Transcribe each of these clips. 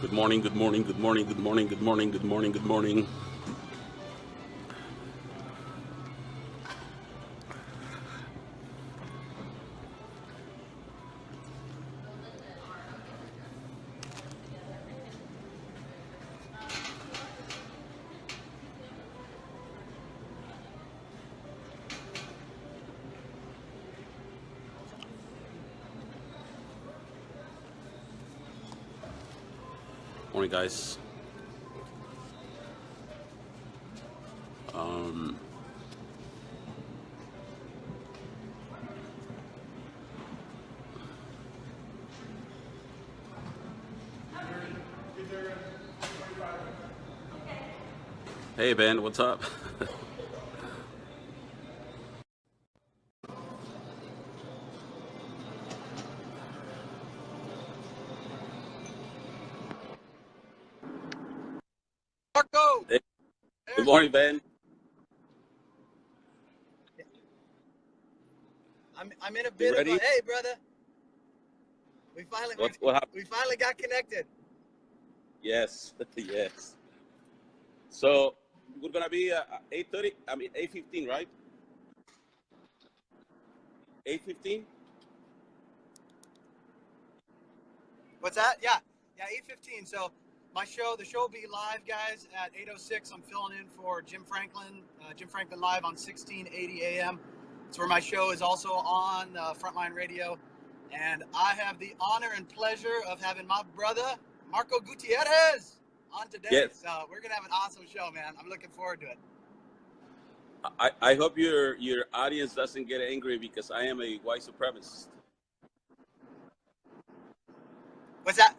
Good morning, good morning, good morning, good morning, good morning, good morning, good morning. Morning, guys. Hey, Ben, what's up? Marco! Hey, good morning, Ben. I'm in a You bit of ready? a, hey, brother. We What happened? finally got connected. Yes, yes. So we're gonna be 8:30. I mean 8:15, right? 8:15. What's that? Yeah, 8:15. So the show will be live, guys, at 8:06. I'm filling in for Jim Franklin. Jim Franklin live on 1680 AM. It's where my show is also on Frontline Radio. And I have the honor and pleasure of having my brother, Marco Gutierrez, on today. Yes. So we're going to have an awesome show, man. I'm looking forward to it. I hope your audience doesn't get angry because I am a white supremacist. What's that?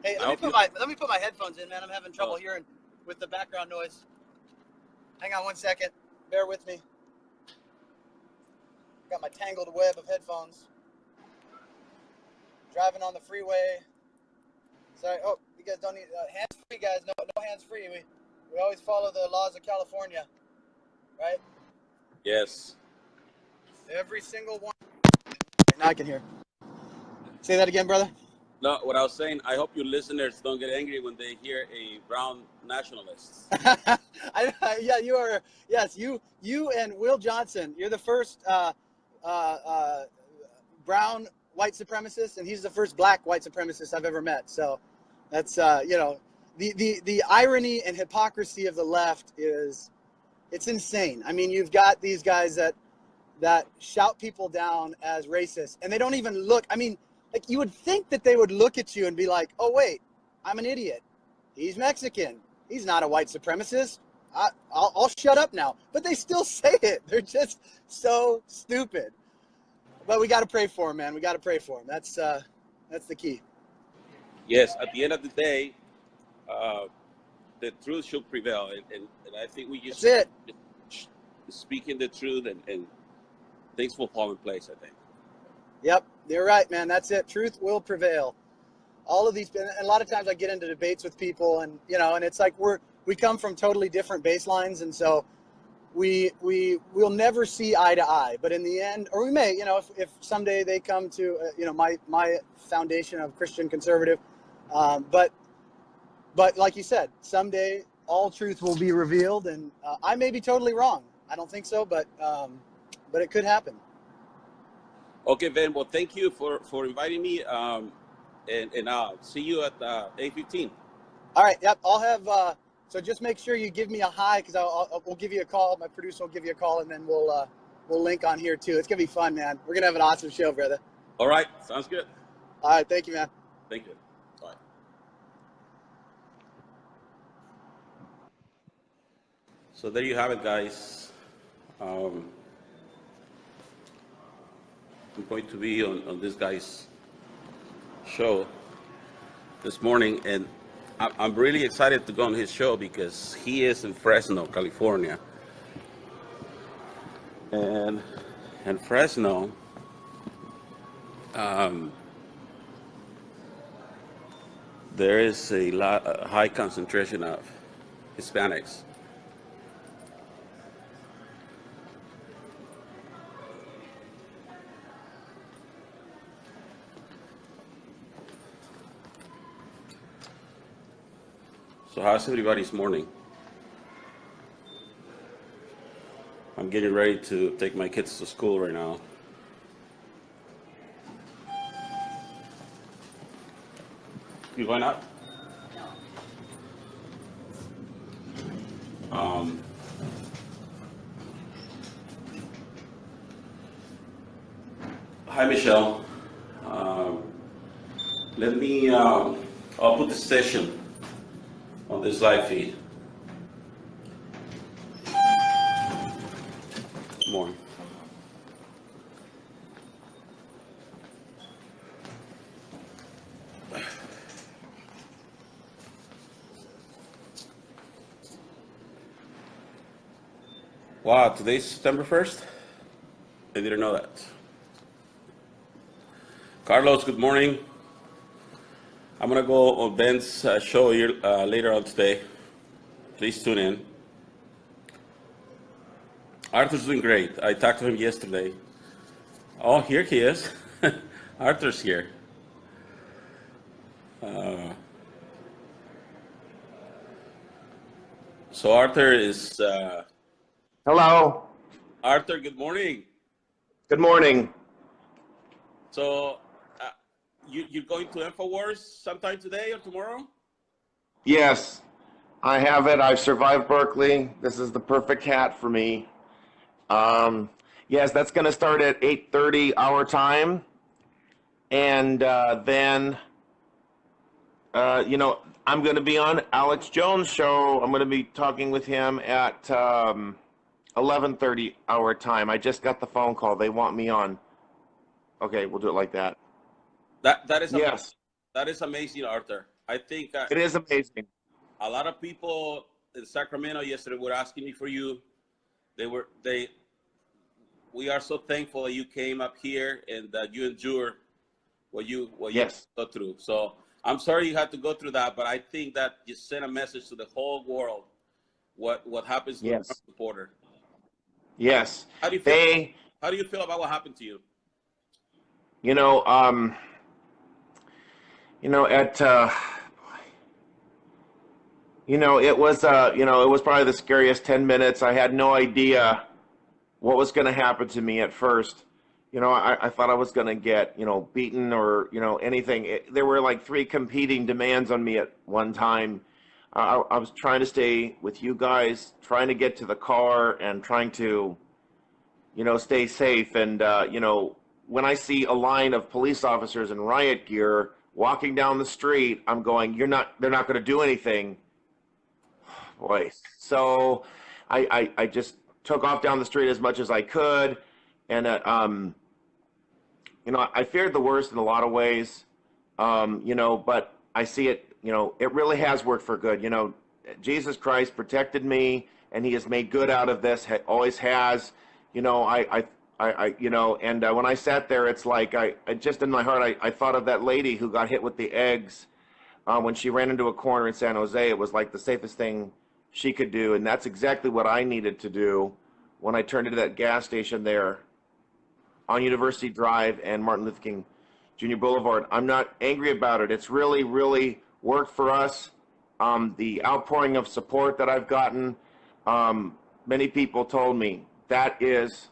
Hey, I let me put my headphones in, man. I'm having trouble hearing with the background noise. Hang on one second. Bear with me. Got my tangled web of headphones. Driving on the freeway. Sorry. Oh, you guys don't need hands-free, guys. No hands-free. We always follow the laws of California, right? Yes. Every single one. Now I can hear. Say that again, brother. No, what I was saying, I hope your listeners don't get angry when they hear a brown nationalist. Yeah, you are. Yes, you and Will Johnson. You're the first brown white supremacist, and he's the first black white supremacist I've ever met. So that's the irony and hypocrisy of the left it's insane. I mean, you've got these guys that shout people down as racist, and they don't even look. I mean, like, you would think that they would look at you and be like, oh wait, I'm an idiot. He's Mexican. He's not a white supremacist. I'll shut up now. But they still say it. They're just so stupid. But we got to pray for him, man. We got to pray for him. That's the key. Yes, at the end of the day, the truth should prevail, and I think we just speaking the truth, and things will fall in place, I think. Yep, you're right, man. That's it. Truth will prevail. All of these, and a lot of times I get into debates with people, and and it's like we come from totally different baselines, and so we'll never see eye to eye. But in the end, or we may, if someday they come to my foundation of Christian conservative, but like you said, someday all truth will be revealed, and I may be totally wrong. I don't think so, but it could happen. Okay, Ben. Well, thank you for inviting me. And I'll see you at 8:15. All right. Yep. I'll have. So just make sure you give me a hi, because we'll give you a call. My producer will give you a call, and then we'll link on here too. It's gonna be fun, man. We're gonna have an awesome show, brother. All right. Sounds good. All right. Thank you, man. Thank you. Bye. So there you have it, guys. I'm going to be on this guy's show this morning, and I'm really excited to go on his show because he is in Fresno, California. And Fresno, there is a high concentration of Hispanics. So how's everybody's morning? I'm getting ready to take my kids to school right now. You going out? Hi, Michelle. Let me, I'll put the session on this live feed. More. Wow, today's September 1st? I didn't know that. Carlos, good morning. I'm going to go on Ben's show here, later on today. Please tune in. Arthur's doing great. I talked to him yesterday. Oh, here he is. Arthur's here. So Arthur is... Hello. Arthur, good morning. Good morning. So you're going to InfoWars sometime today or tomorrow? Yes, I have it. I've survived Berkeley. This is the perfect hat for me. Yes, that's going to start at 8:30 our time. And then, I'm going to be on Alex Jones' show. I'm going to be talking with him at 11:30 our time. I just got the phone call. They want me on. Okay, we'll do it like that. That is amazing. Yes. That is amazing, Arthur. I think It is amazing. a lot of people in Sacramento yesterday were asking me for you. We are so thankful that you came up here and that you endure what you Yes. go through. So I'm sorry you had to go through that, but I think that you sent a message to the whole world what happens to a Yes. reporter. Yes. How do you feel? How do you feel about what happened to you? It was probably the scariest 10 minutes. I had no idea what was going to happen to me at first. I thought I was going to get, beaten or, anything. There were like 3 competing demands on me at one time. I was trying to stay with you guys, trying to get to the car and trying to, stay safe. And, when I see a line of police officers in riot gear walking down the street, I'm going, they're not going to do anything. Boy. So I just took off down the street as much as I could. And, I feared the worst in a lot of ways, but I see it, it really has worked for good. Jesus Christ protected me and he has made good out of this, always has. When I sat there, it's like, I just in my heart, I thought of that lady who got hit with the eggs when she ran into a corner in San Jose. It was like the safest thing she could do. And that's exactly what I needed to do when I turned into that gas station there on University Drive and Martin Luther King Jr. Boulevard. I'm not angry about it. It's really, really worked for us. The outpouring of support that I've gotten, many people told me that was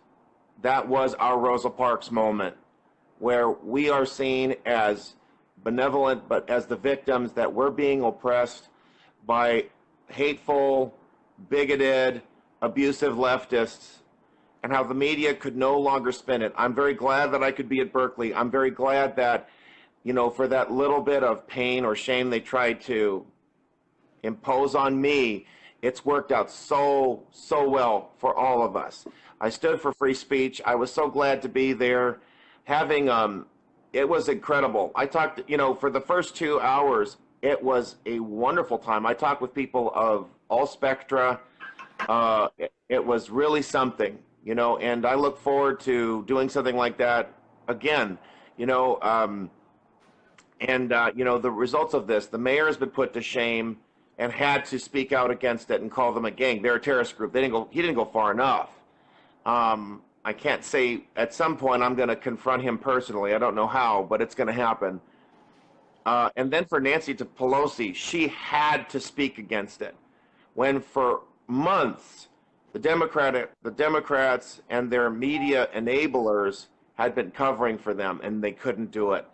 our Rosa Parks moment, where we are seen as benevolent, but as the victims, that we're being oppressed by hateful, bigoted, abusive leftists, and how the media could no longer spin it. I'm very glad that I could be at Berkeley. I'm very glad that, for that little bit of pain or shame they tried to impose on me, it's worked out so well for all of us. I stood for free speech. I was so glad to be there. It was incredible. I talked, for the first 2 hours, it was a wonderful time. I talked with people of all spectra. It was really something, and I look forward to doing something like that again, the results of this, the mayor has been put to shame and had to speak out against it and call them a gang. They're a terrorist group. He didn't go far enough. I can't say, at some point I'm going to confront him personally. I don't know how, but it's going to happen. And then for Nancy Pelosi, she had to speak against it. When for months, the Democrats and their media enablers had been covering for them, and they couldn't do it.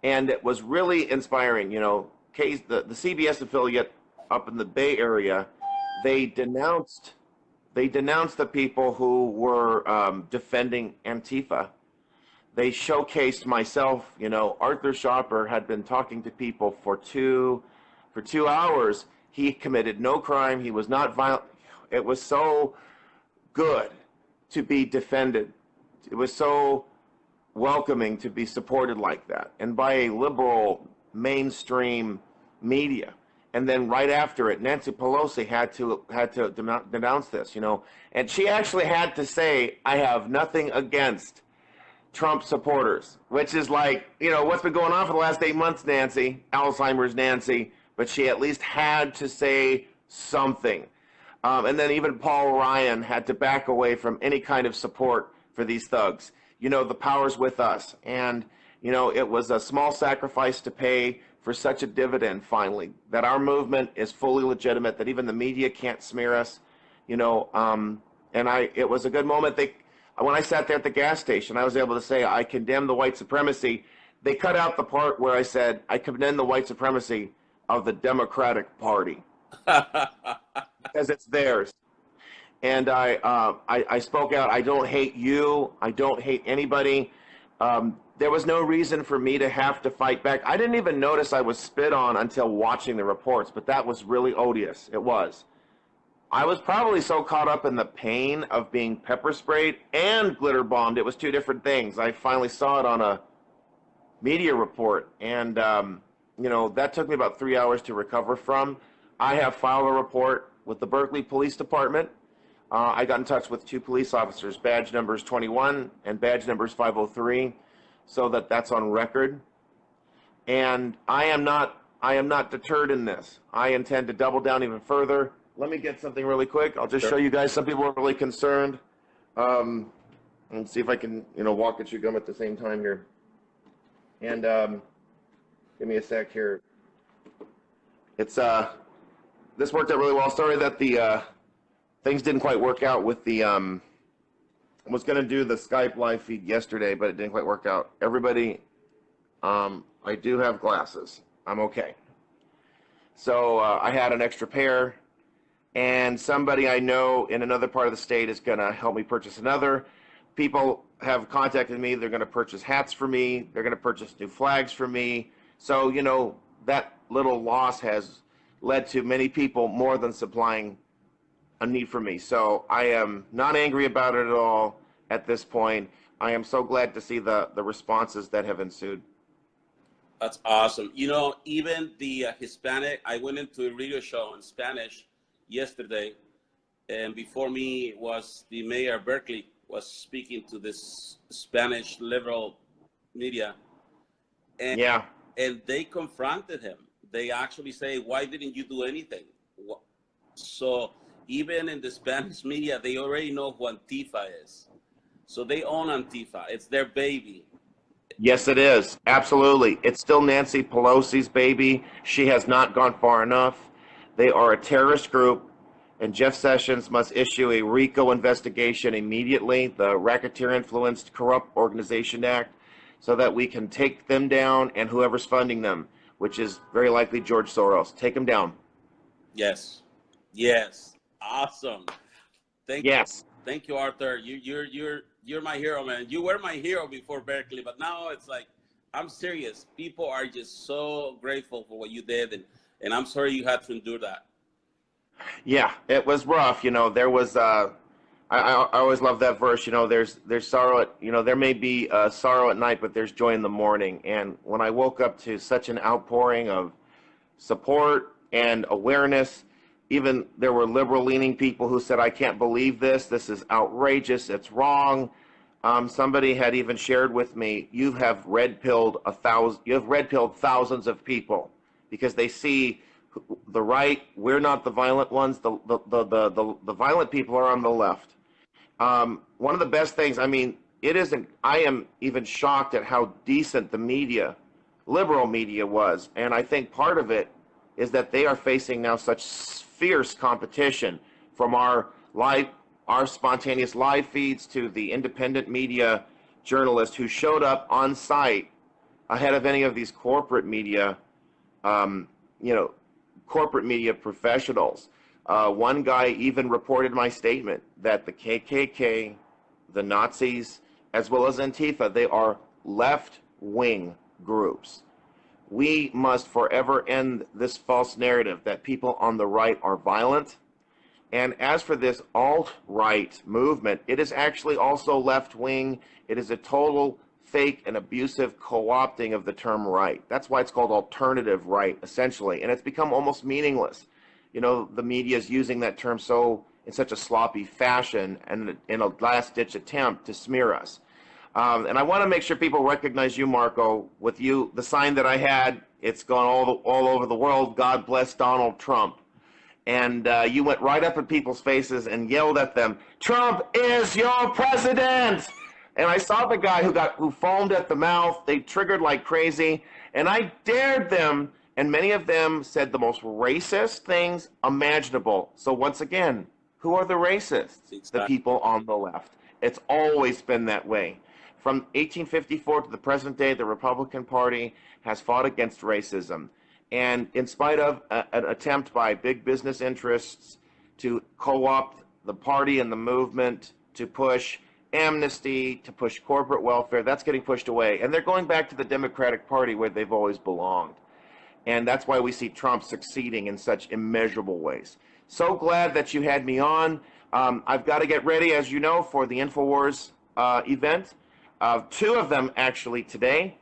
And it was really inspiring. You know, the CBS affiliate up in the Bay Area, they denounced the people who were defending Antifa. They showcased myself. You know, Arthur Schapper had been talking to people for two hours. He committed no crime. He was not violent. It was so good to be defended. It was so welcoming to be supported like that, and by a liberal mainstream media. And then right after it, Nancy Pelosi had to denounce this, you know, and she actually had to say, "I have nothing against Trump supporters," which is like, you know, what's been going on for the last 8 months, Nancy, Alzheimer's Nancy, but she at least had to say something. And then even Paul Ryan had to back away from any kind of support for these thugs. You know, the power's with us. And, you know, it was a small sacrifice to pay for such a dividend, finally, that our movement is fully legitimate, that even the media can't smear us, you know. It was a good moment. When I sat there at the gas station, I was able to say, I condemn the white supremacy. They cut out the part where I said, I condemn the white supremacy of the Democratic Party. Because it's theirs. And I spoke out. I don't hate you. I don't hate anybody. There was no reason for me to have to fight back. I didn't even notice I was spit on until watching the reports, but that was really odious. It was. I was probably so caught up in the pain of being pepper sprayed and glitter bombed. It was two different things. I finally saw it on a media report, and you know, that took me about 3 hours to recover from. I have filed a report with the Berkeley Police Department. I got in touch with 2 police officers, badge numbers 21 and badge numbers 503, so that's on record. And I am not deterred in this. I intend to double down even further. Let me get something really quick. I'll just show you guys. Some people are really concerned. Let's see if I can, you know, walk and chew gum at the same time here. And give me a sec here. It's this worked out really well. Sorry that the things didn't quite work out with the I was going to do the Skype live feed yesterday, but it didn't quite work out. Everybody, I do have glasses. I'm okay. So I had an extra pair, and somebody I know in another part of the state is going to help me purchase another. People have contacted me. They're going to purchase hats for me. They're going to purchase new flags for me. So, you know, that little loss has led to many people more than supplying a need for me. So I am not angry about it at all at this point. I am so glad to see the responses that have ensued. That's awesome. You know, even the Hispanic, I went into a radio show in Spanish yesterday, and before me was the mayor of Berkeley was speaking to this Spanish liberal media. And, yeah. And they confronted him. They actually say, why didn't you do anything? So even in the Spanish media, they already know who Antifa is. So they own Antifa. It's their baby. Yes, it is. Absolutely. It's still Nancy Pelosi's baby. She has not gone far enough. They are a terrorist group, and Jeff Sessions must issue a RICO investigation immediately, the Racketeer Influenced Corrupt Organization Act, so that we can take them down and whoever's funding them, which is very likely George Soros. Take them down. Yes. Yes. Awesome. Thank you. Thank you, Arthur. You're my hero, man. You were my hero before Berkeley, but now it's like, I'm serious. People are just so grateful for what you did, and I'm sorry you had to endure that. Yeah, it was rough. You know, there was, I always love that verse, you know, there's sorrow at, you know, there may be sorrow at night, but there's joy in the morning. And when I woke up to such an outpouring of support and awareness, even there were liberal-leaning people who said, I can't believe this. This is outrageous. It's wrong. Somebody had even shared with me, you have red-pilled thousands of people because they see the right. We're not the violent ones. The violent people are on the left. One of the best things, I mean, it isn't. I am even shocked at how decent the media liberal media was. And I think part of it is that they are facing now such fierce competition from our spontaneous live feeds to the independent media journalist who showed up on site ahead of any of these corporate media, corporate media professionals. One guy even reported my statement that the KKK, the Nazis, as well as Antifa, they are left-wing groups. We must forever end this false narrative that people on the right are violent. And as for this alt-right movement, it is actually also left-wing. It is a total fake and abusive co-opting of the term right. That's why it's called alternative right, essentially. And it's become almost meaningless. You know, the media is using that term in such a sloppy fashion and in a last-ditch attempt to smear us. And I want to make sure people recognize you, Marco, with you. The sign that I had, it's gone all over the world, God bless Donald Trump. And you went right up in people's faces and yelled at them, Trump is your president! And I saw the guy who foamed at the mouth. They triggered like crazy. And I dared them, and many of them said the most racist things imaginable. So once again, who are the racists? Exactly. The people on the left. It's always been that way. From 1854 to the present day, the Republican Party has fought against racism. And in spite of an attempt by big business interests to co-opt the party and the movement to push amnesty, to push corporate welfare, that's getting pushed away. And they're going back to the Democratic Party where they've always belonged. And that's why we see Trump succeeding in such immeasurable ways. So glad that you had me on. I've got to get ready, as you know, for the InfoWars event. Two of them actually today.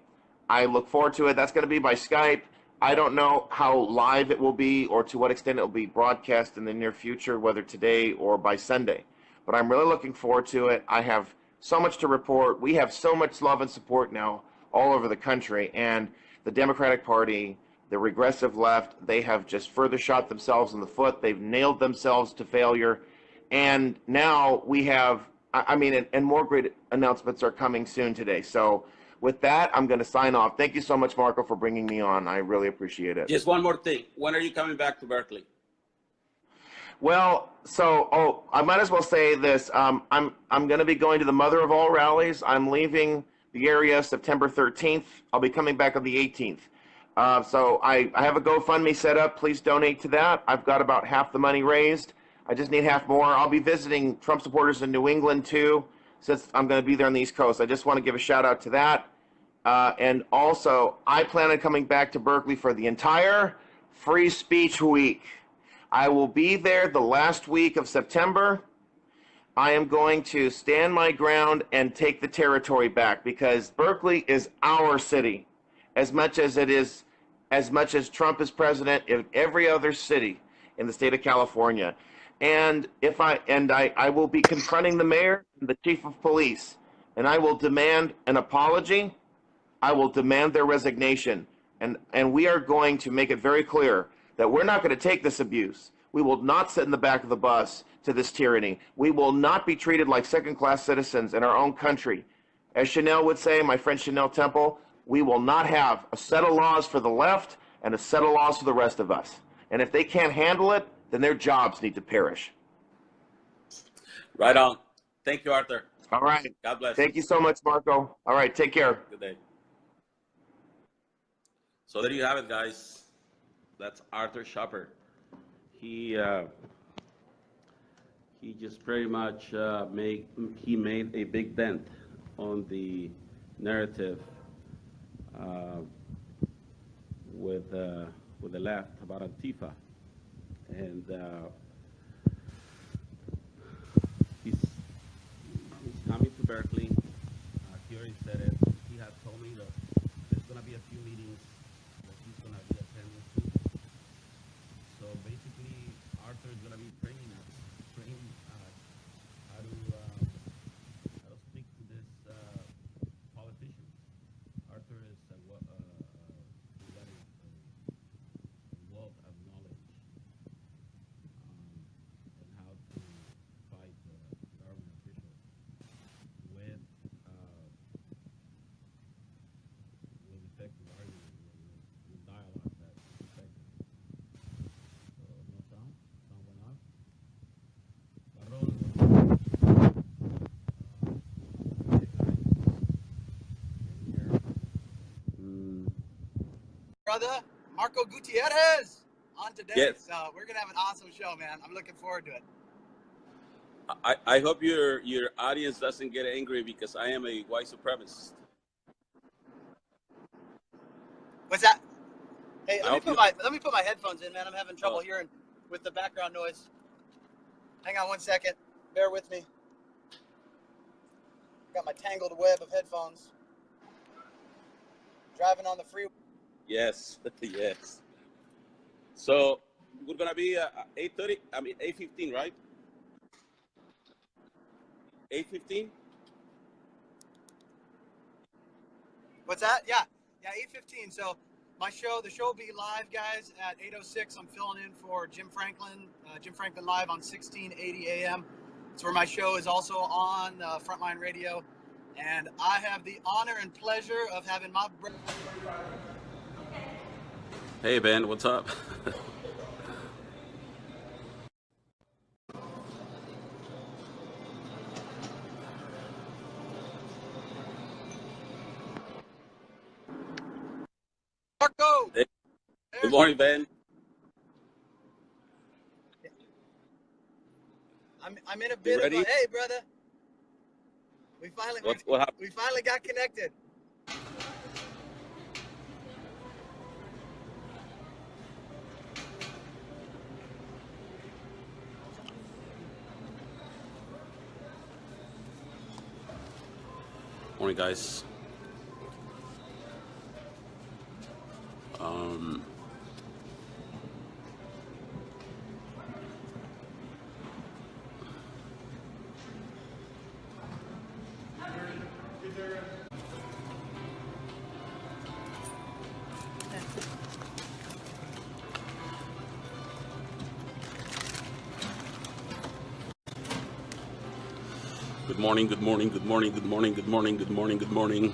I look forward to it. That's going to be by Skype. I don't know how live it will be or to what extent it will be broadcast in the near future, whether today or by Sunday. But I'm really looking forward to it. I have so much to report. We have so much love and support now all over the country. And the Democratic Party, the regressive left, they have just further shot themselves in the foot. They've nailed themselves to failure. And now we have, and more great announcements are coming soon today. So with that, I'm going to sign off. Thank you so much, Marco, for bringing me on. I really appreciate it. Just one more thing. When are you coming back to Berkeley? Well, I might as well say this. I'm going to be going to the Mother of All rallies. I'm leaving the area September 13th. I'll be coming back on the 18th. So I have a GoFundMe set up. Please donate to that. I've got about half the money raised. I just need half more. I'll be visiting Trump supporters in New England, too, since I'm going to be there on the East Coast. I just want to give a shout-out to that. And also, I plan on coming back to Berkeley for the entire Free Speech Week. I will be there the last week of September. I am going to stand my ground and take the territory back because Berkeley is our city as much as Trump is president in every other city in the state of California. And I will be confronting the mayor and the chief of police, and I will demand an apology. I will demand their resignation, and we are going to make it very clear that we're not going to take this abuse. We will not sit in the back of the bus to this tyranny. We will not be treated like second-class citizens in our own country. As Chanel would say, my friend Chanel Temple, we will not have a set of laws for the left and a set of laws for the rest of us. And if they can't handle it, then their jobs need to perish. Right on. Thank you, Arthur. All right. God bless. Thank you so much, Marco. All right, take care. Good day. So there you have it, guys. That's Arthur Shopper. He just pretty much made a big dent on the narrative with the left about Antifa, and he's coming to Berkeley. He already said it. He had told me that there's going to be a few meetings that he's going to be attending to. So basically, Arthur is going to be training us, how to speak to this politician. Arthur is got a wealth of knowledge. brother Marco Gutierrez on today. Yes. So we're gonna have an awesome show, man. I'm looking forward to it. I hope your audience doesn't get angry because I am a white supremacist. What's that? Hey, let me put my headphones in, man. I'm having trouble hearing with the background noise. Hang on 1 second. Bear with me. Got my tangled web of headphones. Driving on the freeway. Yes, yes. So we're gonna be 8:30. I mean 8:15, right? 8:15. What's that? Yeah, 8:15. So the show will be live, guys, at 8:06. I'm filling in for Jim Franklin live on 1680 AM. It's where my show is also on Frontline Radio. And I have the honor and pleasure of having my brother. Hey, Ben, what's up? Marco! Hey. Good morning, Ben. I'm in a bit of a, hey, brother. We finally got connected. Morning, guys. Good morning, good morning, good morning, good morning, good morning, good morning, good morning.